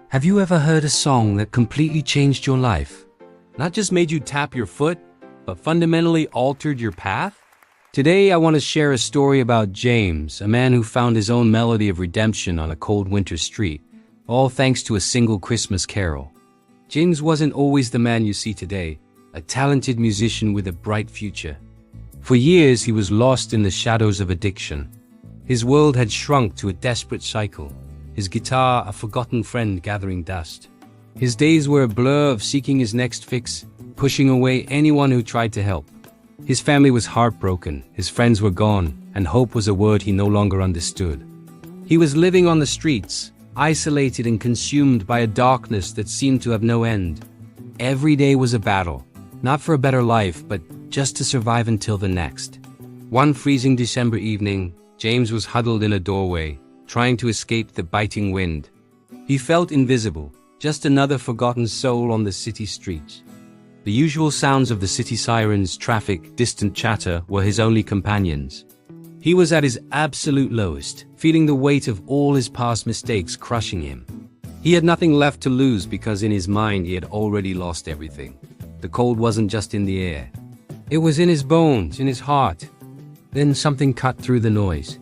Have you ever heard a song that completely changed your life? Not just made you tap your foot, but fundamentally altered your path? Today I want to share a story about James, a man who found his own melody of redemption on a cold winter street, all thanks to a single Christmas carol. James wasn't always the man you see today, a talented musician with a bright future. For years he was lost in the shadows of addiction. His world had shrunk to a desperate cycle, his guitar a forgotten friend gathering dust. His days were a blur of seeking his next fix, pushing away anyone who tried to help. His family was heartbroken, his friends were gone, and hope was a word he no longer understood. He was living on the streets, isolated and consumed by a darkness that seemed to have no end. Every day was a battle, not for a better life, but just to survive until the next. One freezing December evening, James was huddled in a doorway, trying to escape the biting wind. He felt invisible, just another forgotten soul on the city streets. The usual sounds of the city sirens, traffic, distant chatter were his only companions. He was at his absolute lowest, feeling the weight of all his past mistakes crushing him. He had nothing left to lose because in his mind he had already lost everything. The cold wasn't just in the air. It was in his bones, in his heart. Then something cut through the noise.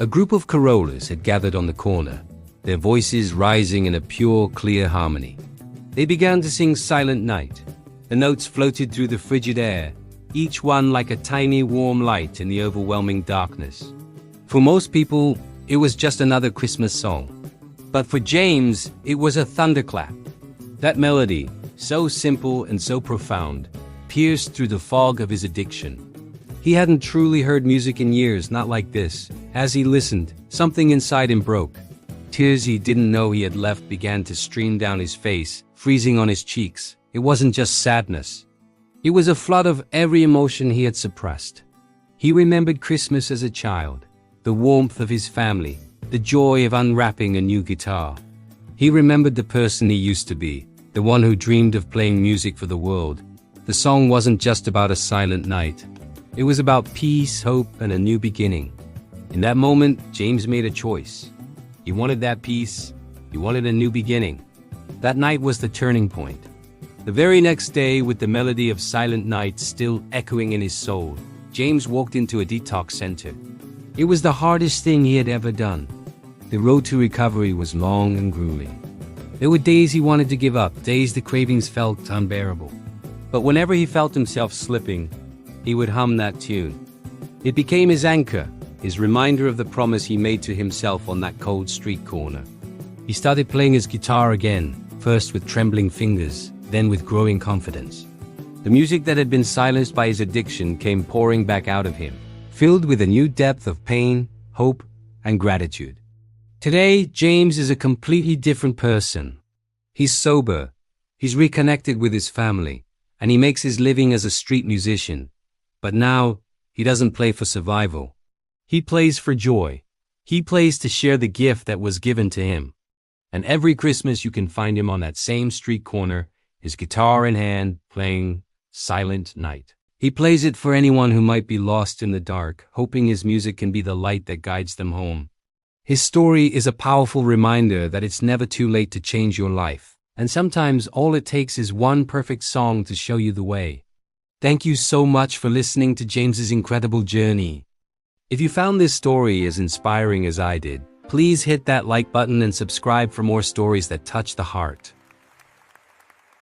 A group of Corollas had gathered on the corner, their voices rising in a pure, clear harmony. They began to sing Silent Night. The notes floated through the frigid air, each one like a tiny warm light in the overwhelming darkness. For most people, it was just another Christmas song. But for James, it was a thunderclap. That melody, so simple and so profound, pierced through the fog of his addiction. He hadn't truly heard music in years, not like this. As he listened, something inside him broke. Tears he didn't know he had left began to stream down his face, freezing on his cheeks. It wasn't just sadness. It was a flood of every emotion he had suppressed. He remembered Christmas as a child, the warmth of his family, the joy of unwrapping a new guitar. He remembered the person he used to be, the one who dreamed of playing music for the world. The song wasn't just about a silent night. It was about peace, hope, and a new beginning. In that moment, James made a choice. He wanted that peace. He wanted a new beginning. That night was the turning point. The very next day, with the melody of Silent Night still echoing in his soul, James walked into a detox center. It was the hardest thing he had ever done. The road to recovery was long and grueling. There were days he wanted to give up, days the cravings felt unbearable. But whenever he felt himself slipping, he would hum that tune. It became his anchor, his reminder of the promise he made to himself on that cold street corner. He started playing his guitar again, first with trembling fingers, then with growing confidence. The music that had been silenced by his addiction came pouring back out of him, filled with a new depth of pain, hope, and gratitude. Today, James is a completely different person. He's sober, he's reconnected with his family, and he makes his living as a street musician. But now, he doesn't play for survival. He plays for joy. He plays to share the gift that was given to him. And every Christmas you can find him on that same street corner, his guitar in hand, playing Silent Night. He plays it for anyone who might be lost in the dark, hoping his music can be the light that guides them home. His story is a powerful reminder that it's never too late to change your life. And sometimes all it takes is one perfect song to show you the way. Thank you so much for listening to James's incredible journey. If you found this story as inspiring as I did, please hit that like button and subscribe for more stories that touch the heart.